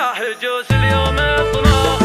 يا هجوس اليوم اطلع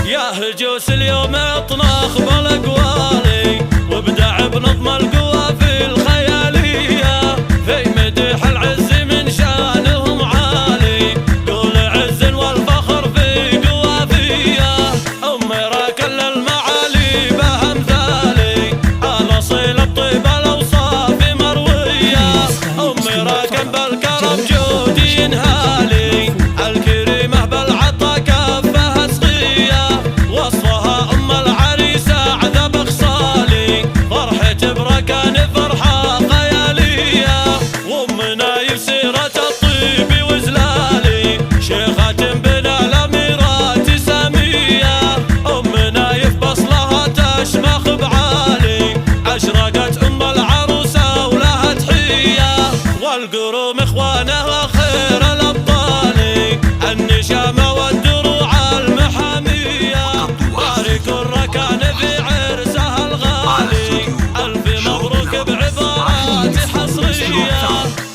يا هجوس اليوم اطناخ بالاقوالي وابدع بنظم القوى في الخياليه في مدح العز من شانهم عالي قول عز والفخر في قوافيه امي راكل المعالي بامثالي على صيل الطيب الاوصاف مرويه امي راكن بالكرم جودي ينهالي الكريمه بالعطا كفها سقيه وصفها ام العريسه عذب خصالي فرحة بركان فرحه خياليه وامنا يسيره الطيب وزلالي شيخة بنا الاميرات ساميه امنا يفبصلها تشمخ بعالي اشرقت ام العروسه ولها تحيه والقروم اخوانها خير الابطال النشامه والدروع المحاميه بارك الركان في عرسها الغالي الف مبروك بعبارات حصريه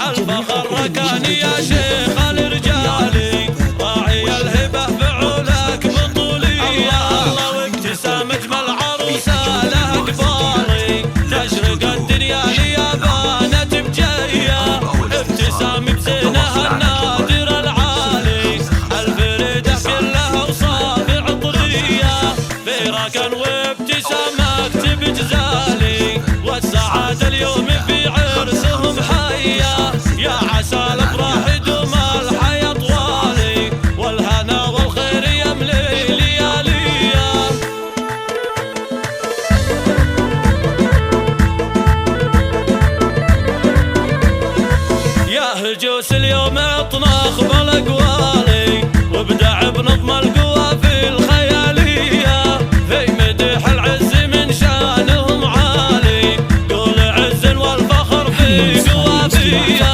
الفخر ركاني يا شيخ الرجالي راعي الهبه فعولك بطوليه الله وابتسام اجمل عروسه لها قبالي تشرق الدنيا ليا بانت بجيه ابتسام بزينها النادر العالي الفريده كلها وصافي عطريه في ركن وابتسامك بجزالي والسعاده اليوم في عرسهم حيه يا عسى الافراح يدوم الحياه طوالي والهنا والخير يملي لياليه يا هجوس اليوم اطناخ بالاقوالي وابدع بنظم القوى في الخياليه في مدح العز من شانهم عالي قول عز والفخر في قوافيه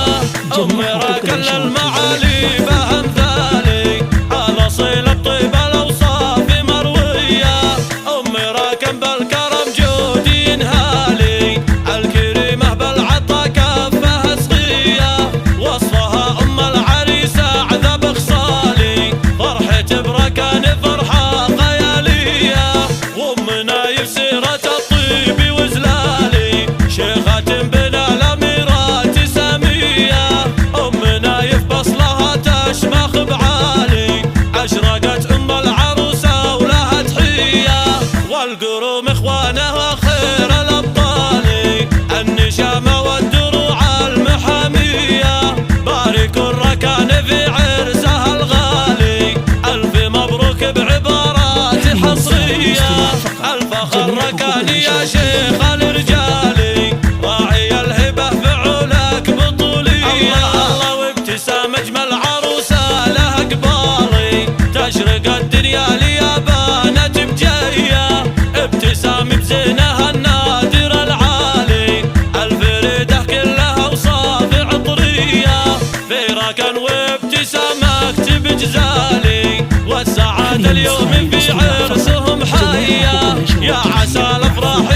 امي راكل المعالي بامثالي على صيل الطيب الاوصاف مرويه امي راكن بالكرم جودي ينهالي الكريمه بالعطا كفها سقيه وصفها ام العريسه عذب خصالي فرحة بركان فرحه خياليه وامنا يسيره الطيب وزلالي شيخة بنا الاميرات ساميه امنا يفبصلها تشمخ بعالي اشرقت ام العروسه ولها تحيه والقروم اخوانها خير الابطال النشامه والدروع المحاميه بارك الركان في عرسها الغالي الف مبروك بعبارات حصريه الفخر ركاني يا شيخ الرجالي راعي الهبه فعولك بطوليه الله وابتسام اجمل عروسه لها قبالي تشرق الدنيا ليا بانت بجيه ابتسام بزينها النادر العالي الفريده كلها وصافي عطريه في ركن وابتسامك بجزالي والسعاده اليوم في عرسهم حيه يا عسى الافراح